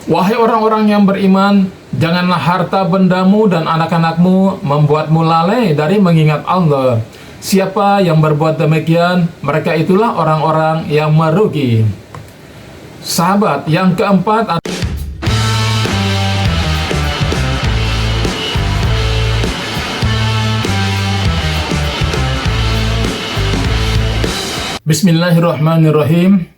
Wahai orang-orang yang beriman, janganlah harta bendamu dan anak-anakmu membuatmu lalai dari mengingat Allah. Siapa yang berbuat demikian, mereka itulah orang-orang yang merugi. Sahabat, yang keempat, Bismillahirrahmanirrahim.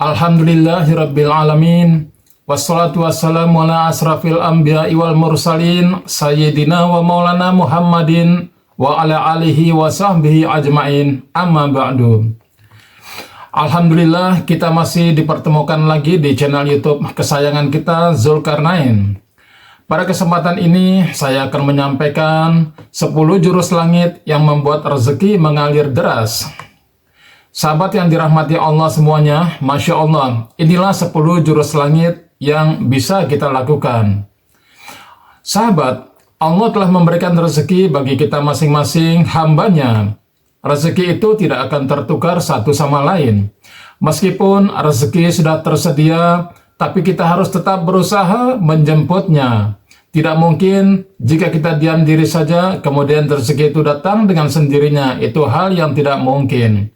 Alhamdulillahirabbil alamin. Wassalatu wassalamu ala asrafil anbiya'i wal mursalin sayyidina wa maulana Muhammadin wa ala alihi wa sahbihi ajmain. Amma ba'du. Alhamdulillah, kita masih dipertemukan lagi di channel YouTube kesayangan kita, Zulkarnain. Pada kesempatan ini saya akan menyampaikan 10 jurus langit yang membuat rezeki mengalir deras. Sahabat yang dirahmati Allah semuanya, Masya Allah, inilah 10 jurus langit yang bisa kita lakukan. Sahabat, Allah telah memberikan rezeki bagi kita masing-masing hambanya. Rezeki itu tidak akan tertukar satu sama lain. Meskipun rezeki sudah tersedia, tapi kita harus tetap berusaha menjemputnya. Tidak mungkin jika kita diam diri saja, kemudian rezeki itu datang dengan sendirinya. Itu hal yang tidak mungkin.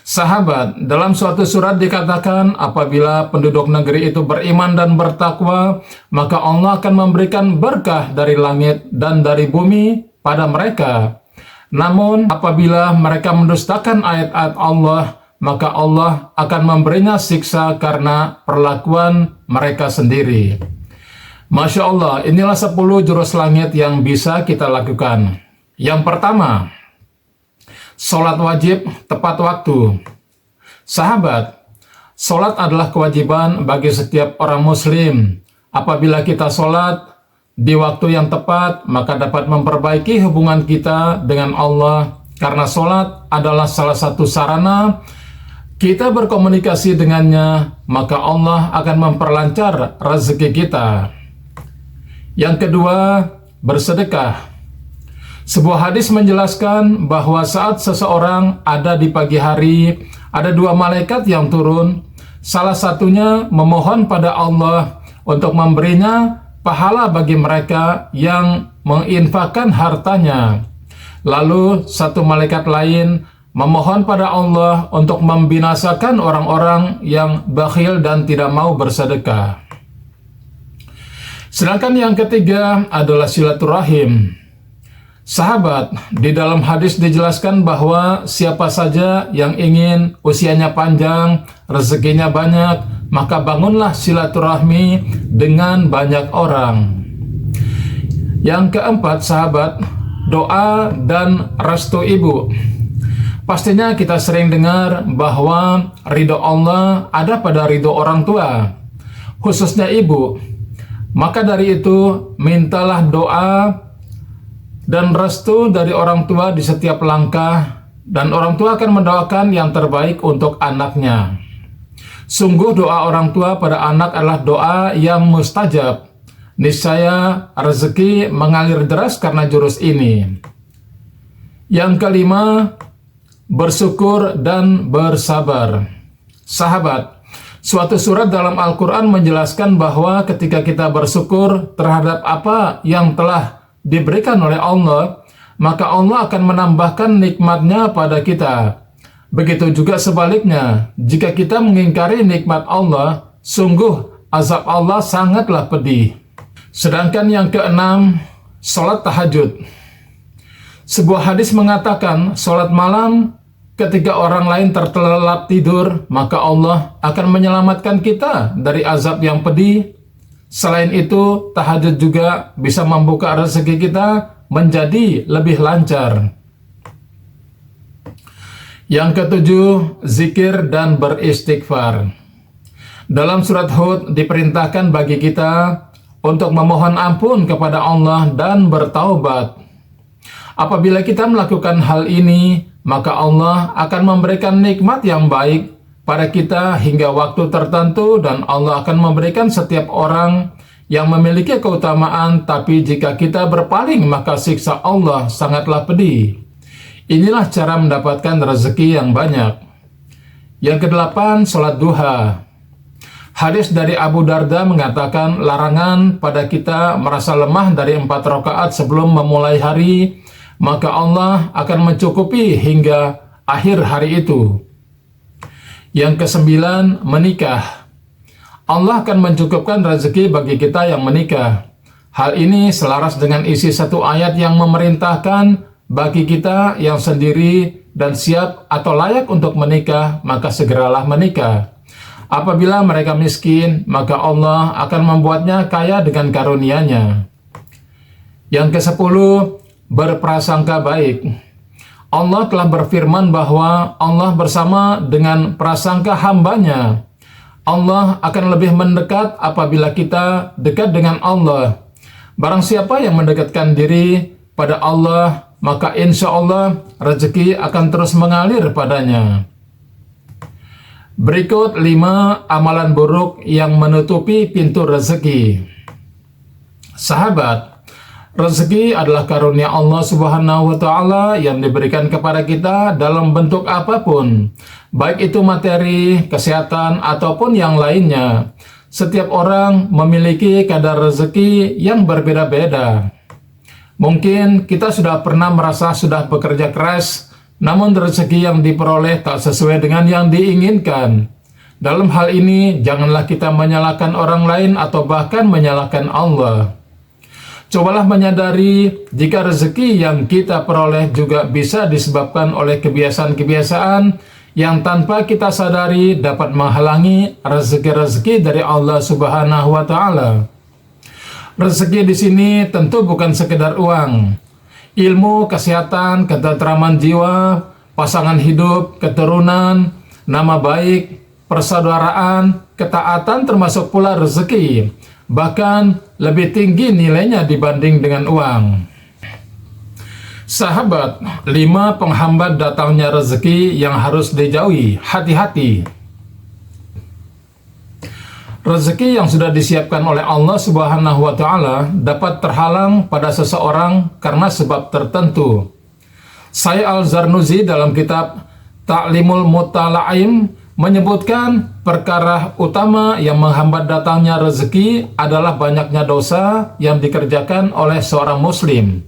Sahabat, dalam suatu surat dikatakan apabila penduduk negeri itu beriman dan bertakwa, maka Allah akan memberikan berkah dari langit dan dari bumi pada mereka. Namun apabila mereka mendustakan ayat-ayat Allah, maka Allah akan memberinya siksa karena perlakuan mereka sendiri. Masya Allah, inilah 10 jurus langit yang bisa kita lakukan. Yang pertama, sholat wajib tepat waktu. Sahabat, sholat adalah kewajiban bagi setiap orang muslim. Apabila kita sholat di waktu yang tepat, maka dapat memperbaiki hubungan kita dengan Allah. Karena sholat adalah salah satu sarana kita berkomunikasi dengannya, maka Allah akan memperlancar rezeki kita. Yang kedua, bersedekah. Sebuah hadis menjelaskan bahwa saat seseorang ada di pagi hari, ada 2 malaikat yang turun. Salah satunya memohon pada Allah untuk memberinya pahala bagi mereka yang menginfakkan hartanya. Lalu satu malaikat lain memohon pada Allah untuk membinasakan orang-orang yang bakhil dan tidak mau bersedekah. Sedangkan yang ketiga adalah silaturahim. Sahabat, di dalam hadis dijelaskan bahwa siapa saja yang ingin usianya panjang, rezekinya banyak, maka bangunlah silaturahmi dengan banyak orang. Yang keempat, sahabat, doa dan restu ibu. Pastinya kita sering dengar bahwa ridho Allah ada pada ridho orang tua, khususnya ibu. Maka dari itu, mintalah doa dan restu dari orang tua di setiap langkah, dan orang tua akan mendoakan yang terbaik untuk anaknya. Sungguh doa orang tua pada anak adalah doa yang mustajab. Niscaya rezeki mengalir deras karena jurus ini. Yang kelima, bersyukur dan bersabar. Sahabat, suatu surat dalam Al-Quran menjelaskan bahwa ketika kita bersyukur terhadap apa yang telah diberikan oleh Allah, maka Allah akan menambahkan nikmatnya pada kita. Begitu juga sebaliknya, jika kita mengingkari nikmat Allah, sungguh azab Allah sangatlah pedih. Sedangkan yang keenam, sholat tahajud. Sebuah hadis mengatakan, sholat malam ketika orang lain terlelap tidur, maka Allah akan menyelamatkan kita dari azab yang pedih. Selain itu, tahajud juga bisa membuka rezeki kita menjadi lebih lancar. Yang ketujuh, zikir dan beristighfar. Dalam surat Hud diperintahkan bagi kita untuk memohon ampun kepada Allah dan bertaubat. Apabila kita melakukan hal ini, maka Allah akan memberikan nikmat yang baik pada kita hingga waktu tertentu, dan Allah akan memberikan setiap orang yang memiliki keutamaan, tapi jika kita berpaling maka siksa Allah sangatlah pedih. Inilah cara mendapatkan rezeki yang banyak. Yang kedelapan, sholat duha. Hadis dari Abu Darda mengatakan larangan pada kita merasa lemah dari 4 rakaat sebelum memulai hari, maka Allah akan mencukupi hingga akhir hari itu. Yang kesembilan, menikah. Allah akan mencukupkan rezeki bagi kita yang menikah. Hal ini selaras dengan isi satu ayat yang memerintahkan bagi kita yang sendiri dan siap atau layak untuk menikah, maka segeralah menikah. Apabila mereka miskin, maka Allah akan membuatnya kaya dengan karunia-Nya. Yang ke-10, berprasangka baik. Allah telah berfirman bahwa Allah bersama dengan prasangka hamba-Nya. Allah akan lebih mendekat apabila kita dekat dengan Allah. Barang siapa yang mendekatkan diri pada Allah, maka insya Allah rezeki akan terus mengalir padanya. Berikut 5 amalan buruk yang menutupi pintu rezeki. Sahabat, rezeki adalah karunia Allah Subhanahu wa Ta'ala yang diberikan kepada kita dalam bentuk apapun, baik itu materi, kesehatan, ataupun yang lainnya. Setiap orang memiliki kadar rezeki yang berbeda-beda. Mungkin kita sudah pernah merasa sudah bekerja keras, namun rezeki yang diperoleh tak sesuai dengan yang diinginkan. Dalam hal ini, janganlah kita menyalahkan orang lain atau bahkan menyalahkan Allah. Cobalah menyadari jika rezeki yang kita peroleh juga bisa disebabkan oleh kebiasaan-kebiasaan yang tanpa kita sadari dapat menghalangi rezeki-rezeki dari Allah Subhanahu wa Ta'ala. Rezeki di sini tentu bukan sekedar uang. Ilmu, kesehatan, ketentraman jiwa, pasangan hidup, keturunan, nama baik, persaudaraan, ketaatan termasuk pula rezeki. Bahkan lebih tinggi nilainya dibanding dengan uang. Sahabat, 5 penghambat datangnya rezeki yang harus dijauhi. Hati-hati. Rezeki yang sudah disiapkan oleh Allah Subhanahu wa Ta'ala dapat terhalang pada seseorang karena sebab tertentu. Syekh Al-Zarnuzi dalam kitab Ta'limul Mutala'im menyebutkan perkara utama yang menghambat datangnya rezeki adalah banyaknya dosa yang dikerjakan oleh seorang muslim.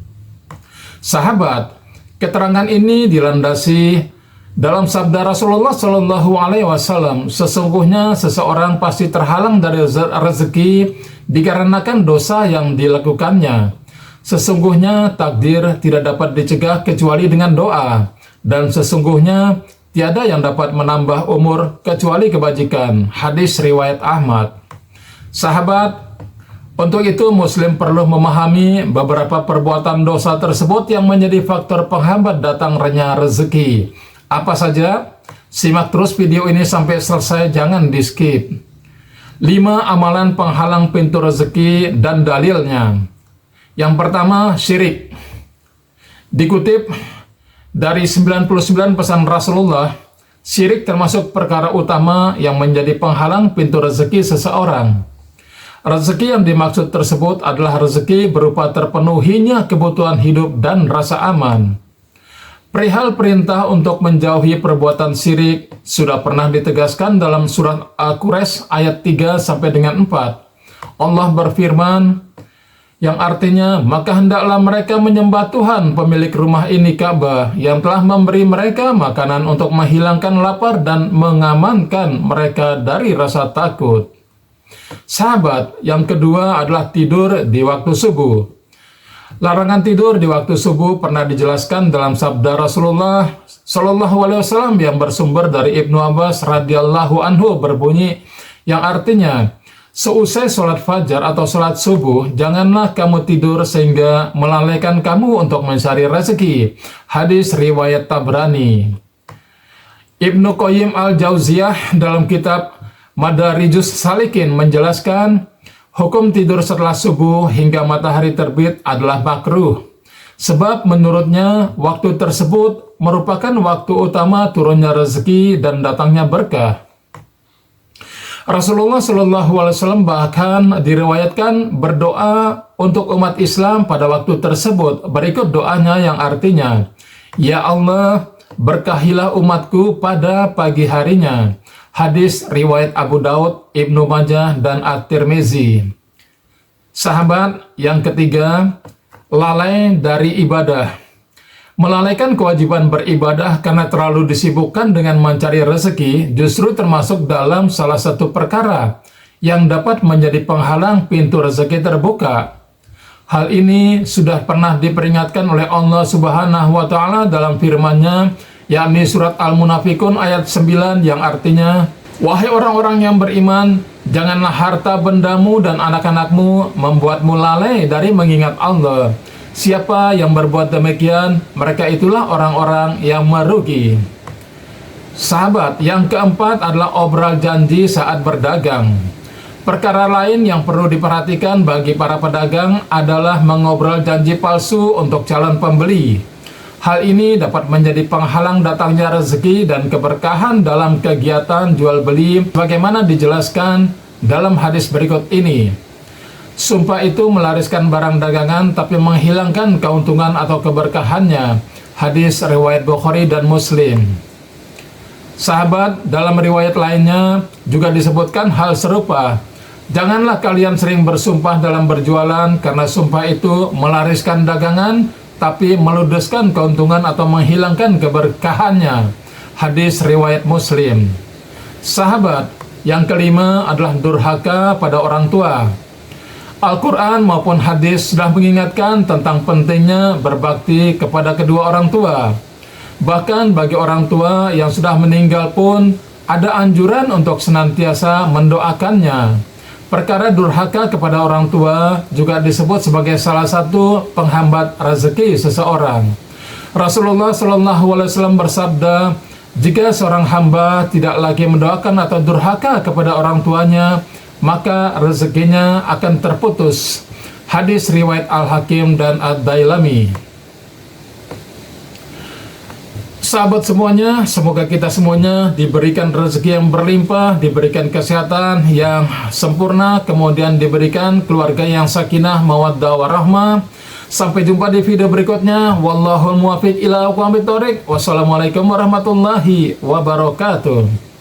Sahabat, keterangan ini dilandasi dalam sabda Rasulullah Shallallahu Alaihi Wasallam, sesungguhnya seseorang pasti terhalang dari rezeki dikarenakan dosa yang dilakukannya. Sesungguhnya takdir tidak dapat dicegah kecuali dengan doa, dan sesungguhnya tiada yang dapat menambah umur kecuali kebajikan. Hadis riwayat Ahmad. Sahabat, untuk itu muslim perlu memahami beberapa perbuatan dosa tersebut yang menjadi faktor penghambat datangnya rezeki. Apa saja? Simak terus video ini sampai selesai, jangan di skip. 5 amalan penghalang pintu rezeki dan dalilnya. Yang pertama, syirik. Dikutip dari 99 pesan Rasulullah, syirik termasuk perkara utama yang menjadi penghalang pintu rezeki seseorang. Rezeki yang dimaksud tersebut adalah rezeki berupa terpenuhinya kebutuhan hidup dan rasa aman. Perihal perintah untuk menjauhi perbuatan syirik sudah pernah ditegaskan dalam surat Al-Quraisy ayat 3 sampai dengan 4. Allah berfirman, yang artinya, maka hendaklah mereka menyembah Tuhan pemilik rumah ini Ka'bah yang telah memberi mereka makanan untuk menghilangkan lapar dan mengamankan mereka dari rasa takut. Sahabat, yang kedua adalah tidur di waktu subuh. Larangan tidur di waktu subuh pernah dijelaskan dalam sabda Rasulullah Shallallahu Alaihi Wasallam yang bersumber dari Ibnu Abbas radhiyallahu anhu berbunyi, yang artinya, seusai sholat fajar atau sholat subuh, janganlah kamu tidur sehingga melalaikan kamu untuk mencari rezeki. Hadis riwayat Tabrani. Ibnu Qayyim Al-Jauziyah dalam kitab Madarijus Salikin menjelaskan, hukum tidur setelah subuh hingga matahari terbit adalah makruh. Sebab menurutnya waktu tersebut merupakan waktu utama turunnya rezeki dan datangnya berkah. Rasulullah Shallallahu Alaihi Wasallam bahkan diriwayatkan berdoa untuk umat Islam pada waktu tersebut. Berikut doanya yang artinya, ya Allah, berkahilah umatku pada pagi harinya, Hadis riwayat Abu Daud, Ibnu Majah, dan At-Tirmizi. Sahabat, yang ketiga, lalai dari ibadah. Melalaikan kewajiban beribadah karena terlalu disibukkan dengan mencari rezeki justru termasuk dalam salah satu perkara yang dapat menjadi penghalang pintu rezeki terbuka. Hal ini sudah pernah diperingatkan oleh Allah Subhanahu wa Ta'ala dalam firman-Nya, yakni surat Al-Munafikun ayat 9, yang artinya, "Wahai orang-orang yang beriman, janganlah harta bendamu dan anak-anakmu membuatmu lalai dari mengingat Allah. Siapa yang berbuat demikian, mereka itulah orang-orang yang merugi." Sahabat, yang keempat adalah obral janji saat berdagang. Perkara lain yang perlu diperhatikan bagi para pedagang adalah mengobrol janji palsu untuk calon pembeli. Hal ini dapat menjadi penghalang datangnya rezeki dan keberkahan dalam kegiatan jual beli, bagaimana dijelaskan dalam hadis berikut ini. Sumpah itu melariskan barang dagangan tapi menghilangkan keuntungan atau keberkahannya. Hadis riwayat Bukhari dan Muslim. Sahabat, dalam riwayat lainnya juga disebutkan hal serupa. Janganlah kalian sering bersumpah dalam berjualan, karena sumpah itu melariskan dagangan tapi meludeskan keuntungan atau menghilangkan keberkahannya. Hadis riwayat Muslim. Sahabat, yang kelima adalah durhaka pada orang tua. Al-Quran maupun hadis sudah mengingatkan tentang pentingnya berbakti kepada kedua orang tua. Bahkan bagi orang tua yang sudah meninggal pun ada anjuran untuk senantiasa mendoakannya. Perkara durhaka kepada orang tua juga disebut sebagai salah satu penghambat rezeki seseorang. Rasulullah SAW bersabda, "Jika seorang hamba tidak lagi mendoakan atau durhaka kepada orang tuanya, maka rezekinya akan terputus." Hadis riwayat Al-Hakim dan Ad-Dailami. Sahabat semuanya, semoga kita semuanya diberikan rezeki yang berlimpah, diberikan kesehatan yang sempurna, kemudian diberikan keluarga yang sakinah, mawaddah, warahmah. Sampai jumpa di video berikutnya. Wallahul muwaffiq ila aqwamit thoriq. Wassalamualaikum warahmatullahi wabarakatuh.